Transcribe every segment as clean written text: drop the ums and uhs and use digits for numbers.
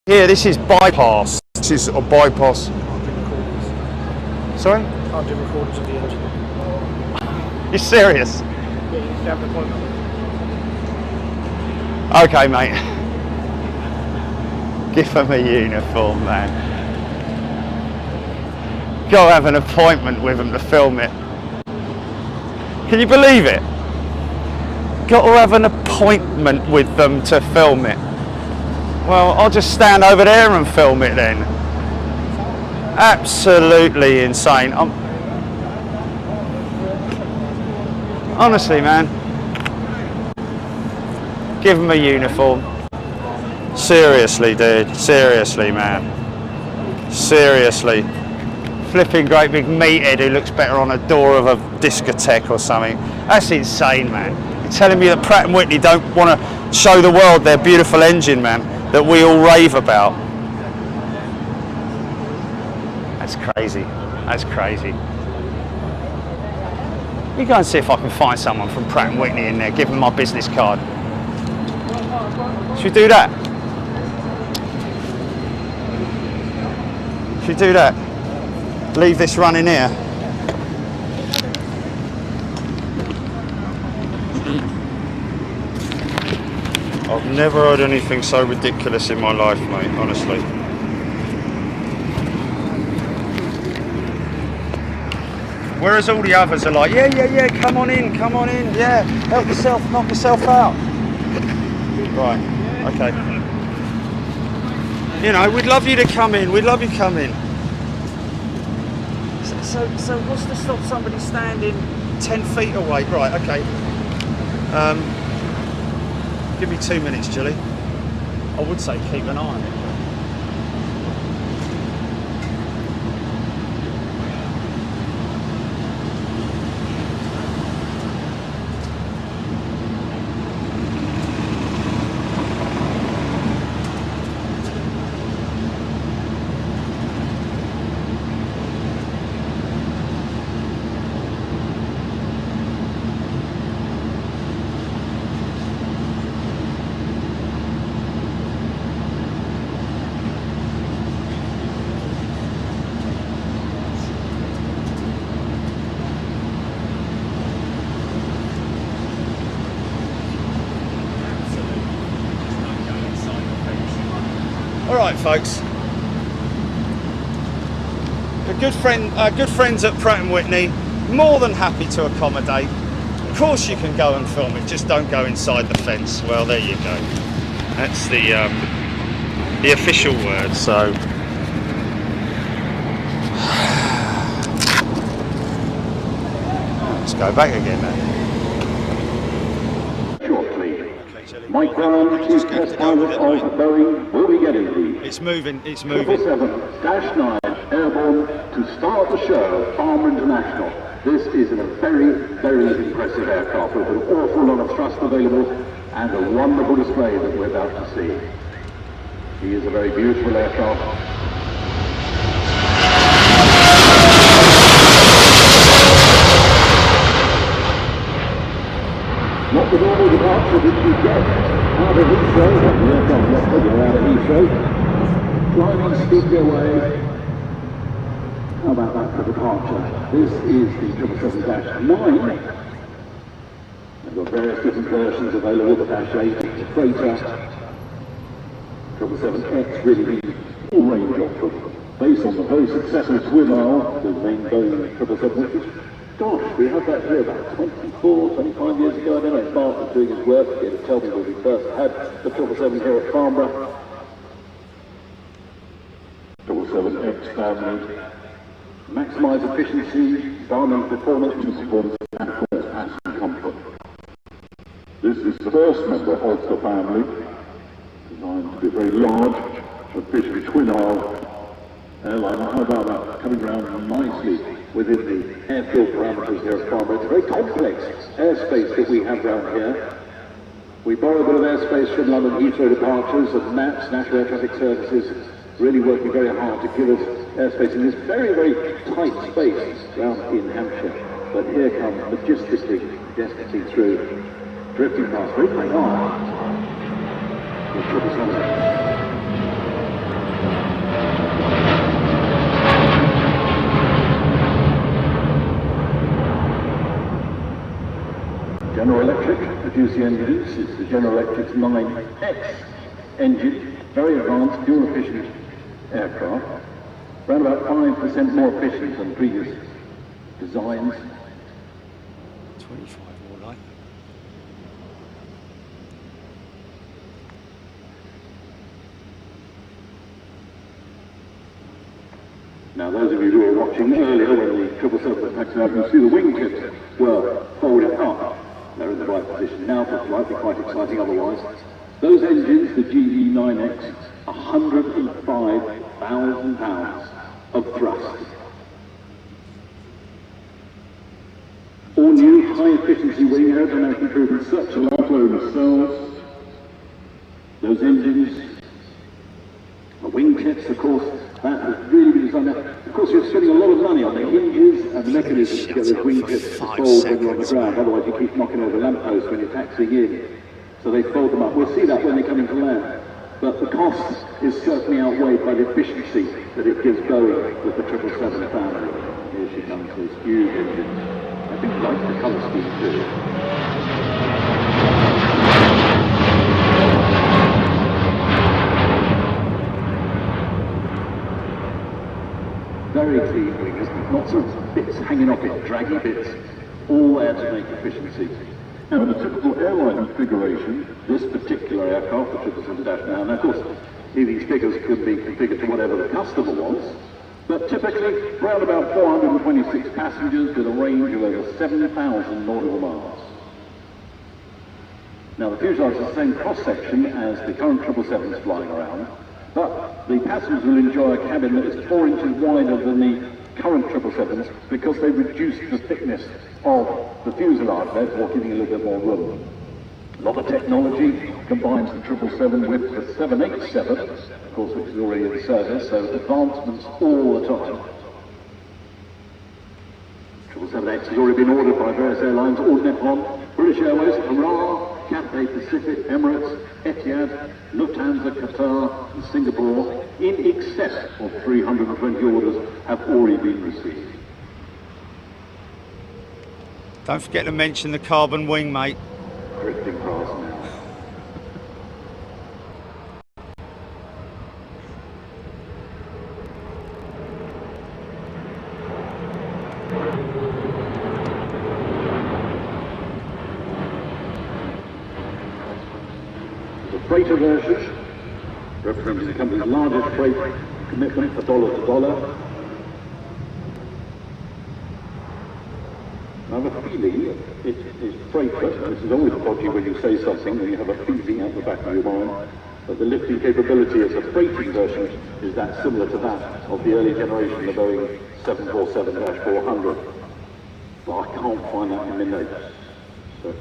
Here, this is bypass. This is a bypass. Sorry? Can't do recordings of the engine. You're serious? Yeah, you have the appointment. Okay, mate. Give them a uniform, man. Go have an appointment with them to film it. Can you believe it? Got to have an appointment with them to film it. Well, I'll just stand over there and film it then. Absolutely insane. Honestly, man. Give them a uniform. Seriously, dude. Seriously, man. Seriously. Flipping great big meathead who looks better on a door of a discotheque or something. That's insane, man. You're telling me that Pratt & Whitney don't want to show the world their beautiful engine, man, that we all rave about. That's crazy. That's crazy. You go and see if I can find someone from Pratt & Whitney in there, give them my business card. Should we do that? Should we do that? Leave this running here. I've never heard anything so ridiculous in my life, mate, honestly. Whereas all the others are like, yeah, come on in, yeah, help yourself, knock yourself out. Right, okay. You know, we'd love you to come in, we'd love you to come in. So what's to stop somebody standing 10 feet away? Right, okay. Give me 2 minutes, Julie. I would say keep an eye on it. Alright folks, good friends at Pratt & Whitney, more than happy to accommodate. Of course you can go and film it, just don't go inside the fence. Well, there you go. That's the official word, so. Let's go back again then. Mike Chief Test Pilot of Boeing, will be getting the It's moving, it's moving. 777-9 airborne to start the show at Farnborough International. This is a very, very impressive aircraft with an awful lot of thrust available and a wonderful display that we're about to see. He is a very beautiful aircraft. Not the normal departure that you get out of Heathrow, the aircraft left you're out of Heathrow, climbing steeply away. How about that for departure? This is the 777-9. They've got various different versions available, the Dash 8, the Freighter, 777X, really the full range of them. Based on the very successful twin aisle, the main Boeing 777, gosh, we had that here about 24, 25 years ago. I don't know, Mark was doing his work here to tell me when we first had the 777 here at Farnborough. 777X family. Maximise efficiency, bounding performance, and passenger comfort. This is the first member of the family, designed to be a very large, efficient twin-aisle airliner. How about that? Coming round nicely within the airfield parameters here at Farnborough. It's a very complex airspace that we have around here. We borrow a bit of airspace from London Heathrow departures and NATS, National Air Traffic Services, really working very hard to give us airspace in this very, very tight space down in Hampshire. But here comes majestically, majestically through, drifting past, very high. General Electric produce the engines. It's the General Electric's 9X engine, very advanced, fuel-efficient aircraft, around about 5% more efficient than previous designs. 25 more like. Now, those of you who were watching earlier when the 777 was taxiing out, you can see the wingtips were folded up. They're in the right position now for flight, they're quite exciting otherwise. Those engines, the GE9X, 105,000 pounds of thrust. All new high-efficiency wing aerodynamic improvements such a large load of cells. Those engines, the wingtips, of course, that has really been designed. Of course, you're spending a lot of money on the hinges and the mechanisms to get those wingtips to fold when you're on the ground. Otherwise, you keep knocking over lampposts when you're taxiing in. So they fold them up. We'll see that when they come into land. But the cost is certainly outweighed by the efficiency that it gives Boeing with the 777 family. Here she comes, those huge engines. I do like the colour scheme too. Very clean wing, isn't it? Lots of bits hanging off it, draggy bits, all there to make efficiency. Now, in a typical airline configuration, this particular aircraft, the 777-9, now of course, these figures can be configured to whatever the customer wants, but typically around about 426 passengers with a range of over 7,000 nautical miles. Now, the fuselage is the same cross-section as the current 777s flying around, but the passengers will enjoy a cabin that is 4 inches wider than the current 777s because they've reduced the thickness of the fuselage, therefore giving a little bit more room. A lot of technology combines the 777 with the 787, of course, which is already in service, so advancements all the time. 777X has already been ordered by various airlines, all Nippon, British Airways, Hurrah, Cathay Pacific, Emirates, Etihad, Lufthansa, Qatar and Singapore. In excess of 320 orders have already been received. Don't forget to mention the carbon wing, mate. Drifting past now. The freighter version, representing the company's largest freight commitment for dollar to dollar. I have a feeling it is freighter, and this is always dodgy when you say something and you have a feeling out the back of your mind, but the lifting capability of the freighting version is that similar to that of the early generation, the Boeing 747-400. But I can't find that in the notes, so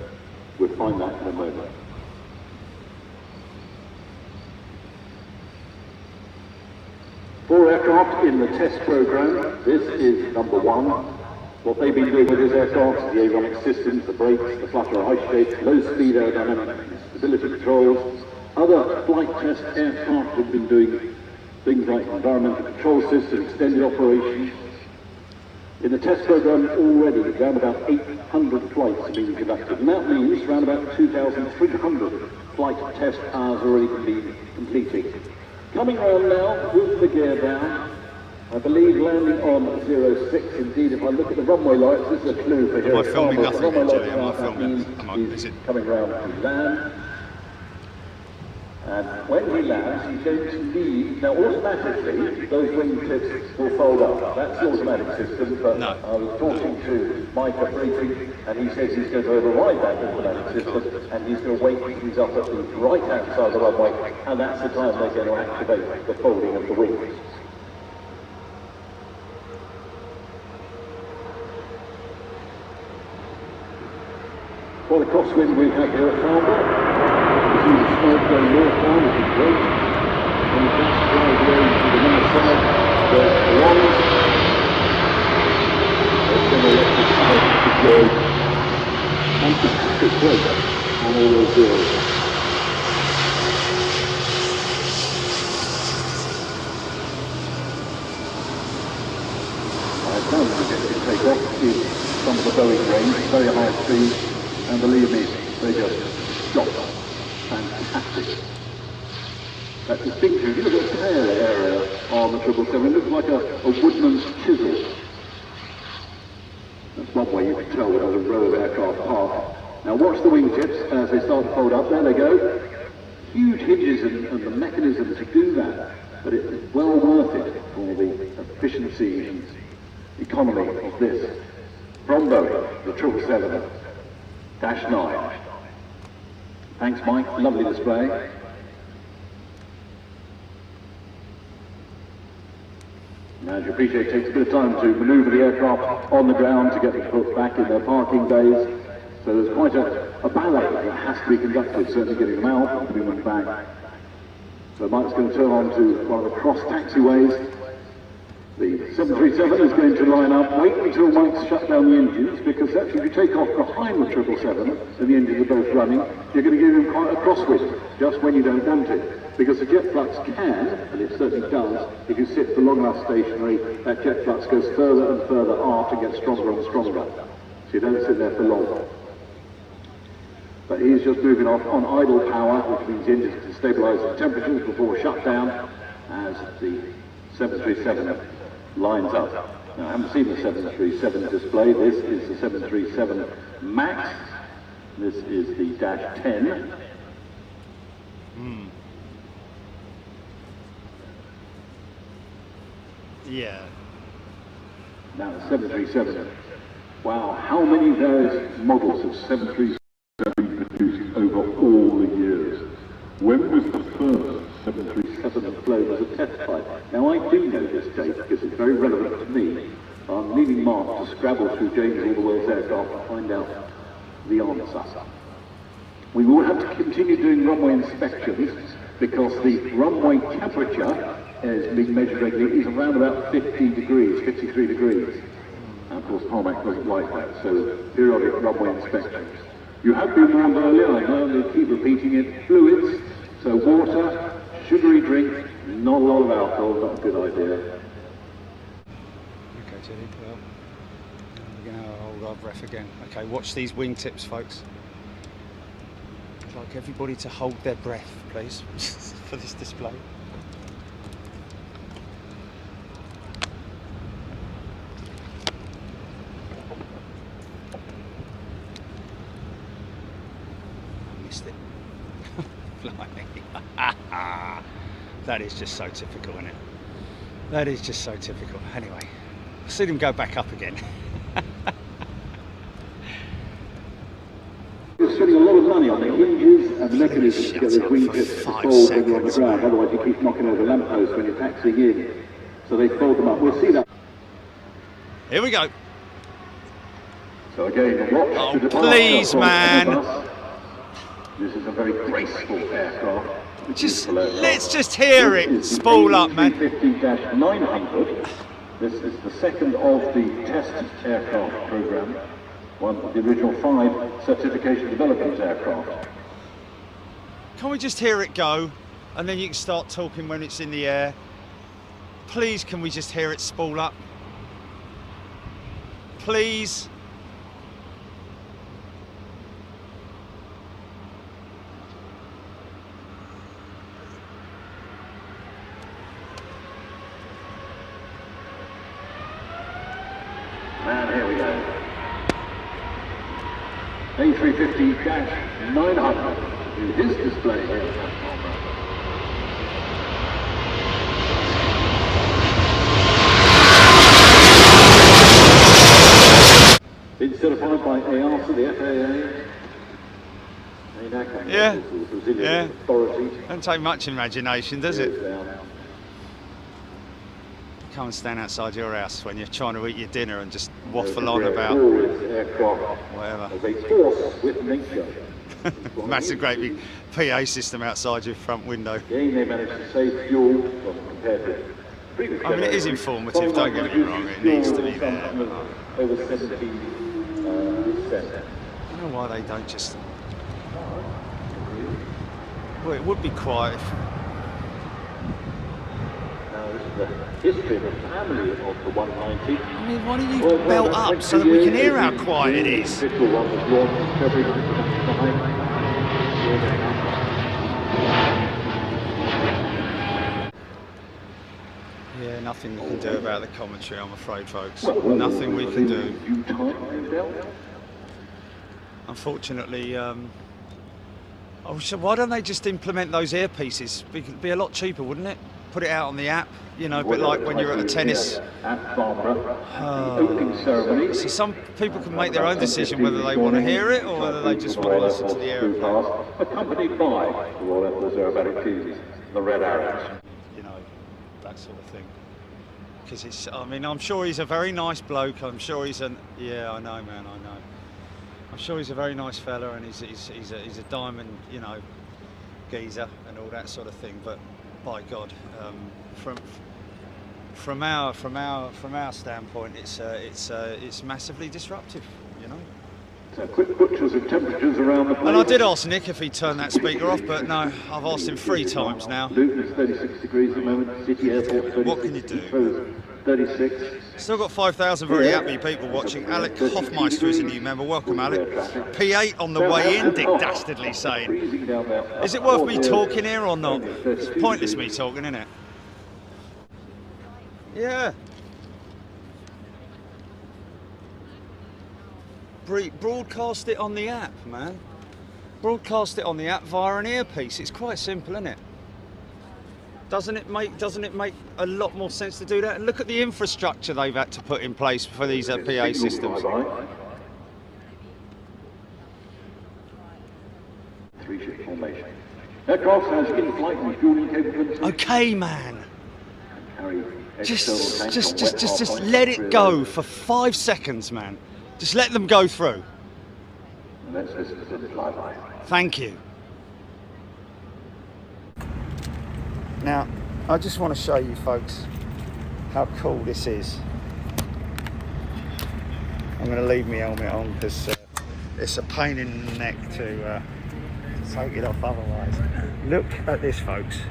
we'll find that in a moment. Four aircraft in the test program. This is number one. What they've been doing with this aircraft, the avionics systems, the brakes, the flutter ice shapes, low-speed aerodynamic stability controls. Other flight test aircraft have been doing things like environmental control system, extended operations. In the test program already, around about 800 flights have been conducted, and that means around about 2,300 flight test hours already been completed. Coming round now with the gear down, I believe landing on 06. Indeed, if I look at the runway lights, this is a clue for here. Am I filming at nothing, Farnborough. Julie? Am I filming? He's coming round to land. And when he lands, he's going to leave. Now, automatically, those wingtips will fold up. That's the automatic system, but no. I was talking to Mike at briefing, and he says he's going to override that automatic system, and he's going to wait until he's up at the right-hand side of the runway, and that's the time they're going to activate the folding of the wings. Well, the crosswind we have here at Farnborough, you see the smoke going northbound, which is great. And the gas drive away to the north side, there's the longs. There's some electric power to go. Fantastic break on all those wheels. I found it to take off to some of the Boeing range, very high speed. and believe me, they just shot fantastic. That distinctive, look at the tail area on the 777, it looks like a woodman's chisel. That's one way you can tell when there's a row of aircraft parked. Now watch the wingtips as they start to fold up. There they go. Huge hinges and the mechanism to do that, but it's well worth it for the efficiency and economy of this. Farnborough, the 777-9. Thanks, Mike. Lovely display. Now, as you appreciate, it takes a bit of time to manoeuvre the aircraft on the ground to get them put back in their parking bays. So there's quite a ballet that has to be conducted, certainly getting them out and putting them back. So Mike's going to turn on to one of the cross taxiways. The 737 is going to line up. Wait until Mike's shut down the engines, because actually if you take off behind the 777 and the engines are both running, you're going to give him quite a crosswind just when you don't want it. Because the jet flux can, and it certainly does, if you sit for long enough stationary, that jet flux goes further and further aft and gets stronger and stronger. So you don't sit there for long. But he's just moving off on idle power, which means the engines can stabilise the temperatures before shutdown as the 737 lines up. Now, I haven't seen the 737 display. This is the 737 MAX. This is the Dash 10. Yeah. Now the 737. Wow, how many various models of 737 produced over all the years? When was the first 737 flown as a test flight? Now I do know this date because it's very relevant to me. I'm leaving Mark to scrabble through James All the World's aircraft to find out the answer. We will have to continue doing runway inspections because the runway temperature is being measured regularly is around about 50 degrees, 53 degrees. And of course Tarmac doesn't like that, so periodic runway inspections. You have been warned earlier, I know, they keep repeating it. Fluids, so water, sugary drink, not a lot of alcohol, not a good idea. Okay, Teddy, well, we're going to hold our breath again. Okay, watch these wingtips, folks. I'd like everybody to hold their breath, please, for this display. That is just so typical, isn't it? That is just so typical. Anyway, I've seen him go back up again. You're spending a lot of money on the hinges and the mechanisms to get those wingtips to fold when you're on the ground. Otherwise you keep knocking over lampposts when you're taxiing in. So they fold them up. We'll see that. Here we go. So again, watch Oh, the please, man. This is a very graceful aircraft. Let's just hear it spool up, man. 350-900. This is the second of the test aircraft program, one of the original 5 certification development aircraft. Can we just hear it go, and then you can start talking when it's in the air? Please, can we just hear it spool up? Please. And here we go. A350-900 in his display here at Farnborough. Been certified by EASA, the FAA. Yeah. Brazilian authority. Don't take much imagination, does it? Come and stand outside your house when you're trying to eat your dinner and just waffle on about whatever. As a force with nature. Massive, great big PA system outside your front window. Again, they managed to save fuel compared to previous. I mean, it is informative, don't get me wrong, it needs to be there. Over 17%. I don't know why they don't just... Well, it would be quiet if... Now the history of the family of the 190. I mean, why don't you belt up so that we can hear how quiet it is? The official one was launched in February 1995. Yeah, nothing we can do about the commentary, I'm afraid, folks. Nothing we can do. Unfortunately, why don't they just implement those earpieces? It'd be a lot cheaper, wouldn't it? Put it out on the app, you know, a bit like when you're at a tennis. At Farnborough, the opening ceremony. So some people can make their own decision whether they want to hear it or whether they just want to listen to the aeroplane. Accompanied by the Royal Air Force aerobatic teams, the Red Arrows. You know, that sort of thing. Because it's, I mean, I'm sure he's a very nice bloke. I'm sure he's yeah, I know, man, I know. I'm sure he's a very nice fella, and he's a diamond, you know, geezer and all that sort of thing. But by God, from our standpoint, it's massively disruptive, you know. So quick butchers of temperatures around the place. And I did ask Nick if he'd turn that speaker off, but no, I've asked him 3 times now. Luton is 36 degrees at the moment. City Airport 36. What can you do? 36. Still got 5,000 very happy people watching. Alec Hoffmeister is a new member. Welcome, Alec. P8 on the way in, Dick Dastardly saying. Is it worth me talking here or not? It's pointless me talking, isn't it? Yeah. Broadcast it on the app, man. Broadcast it on the app via an earpiece. It's quite simple, isn't it? Doesn't it make a lot more sense to do that? And look at the infrastructure they've had to put in place for these PA systems. 3-ship formation. Aircraft has in-flight refueling capability. Okay, man. Just let it go for 5 seconds, man. Just let them go through. Let's listen to the flyby. Thank you. Now, I just want to show you folks how cool this is. I'm going to leave my helmet on because it's a pain in the neck to take it off otherwise. Look at this, folks.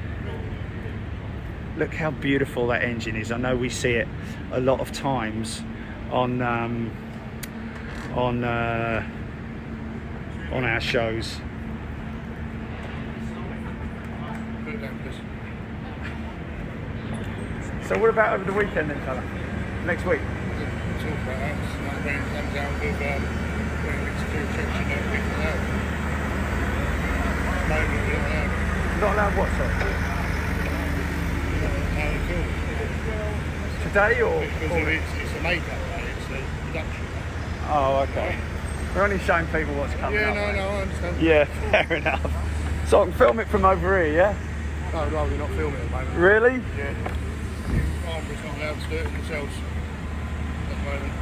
Look how beautiful that engine is. I know we see it a lot of times on our shows. So what about over the weekend then, fella? Next week? Talk about that. When it comes out with when it's full section, everything allowed. Moment you're not allowed. Not allowed what, sorry? Not allowed at all. Today or? Because it's a makeup day, it's a production day. Oh, okay. We're only showing people what's coming up. No, I understand. Yeah, fair enough. So I can film it from over here, yeah? No, I'd rather not film it at the moment. Really? Yeah. Farnborough's not allowed to do it themselves at the moment.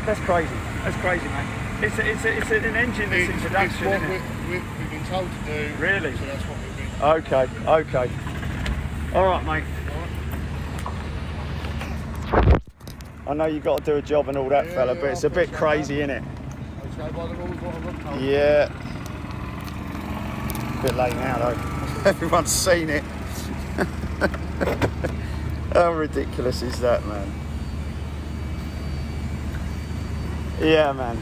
That's crazy. That's crazy, man. It's an engine that's introduction, it's isn't it? We've been told to do. Really? So that's what we've been. Okay. All right, mate. I know you've got to do a job and all that, fella, but it's a bit crazy, isn't it? Let's go by the rules, what I've told. Yeah. A bit late now, though. Everyone's seen it. How ridiculous is that, man? Yeah, man.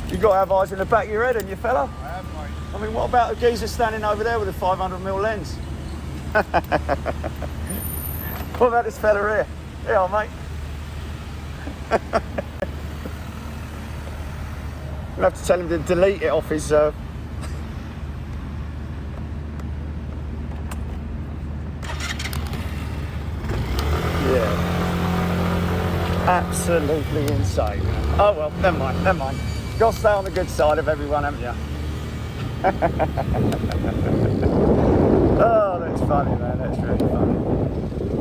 You got to have eyes in the back of your head, and you fella. I have, mate. I mean, what about the geezer standing over there with a 500mm lens? What about this fella here? Yeah, mate. We'll have to tell him to delete it off his. Yeah. Absolutely insane. Oh well, never mind. Got to stay on the good side of everyone, haven't you? Oh, that's funny, man. That's really funny.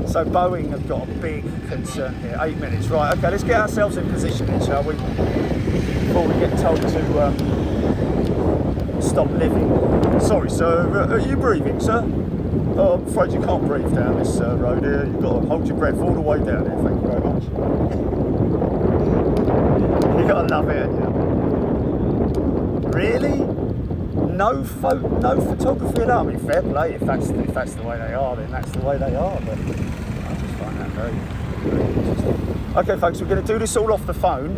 So Boeing have got a big concern here. 8 minutes, right? Okay, let's get ourselves in position then, shall we? Before we get told to stop living. Sorry, sir. Are you breathing, sir? Oh, I'm afraid you can't breathe down this road here. You've got to hold your breath all the way down here. Thank you very much. You gotta love it, haven't you? Really? no photography at all. I mean, fair play. If that's the way they are, then that's the way they are. But I just find that very, very interesting. Okay, folks, we're going to do this all off the phone.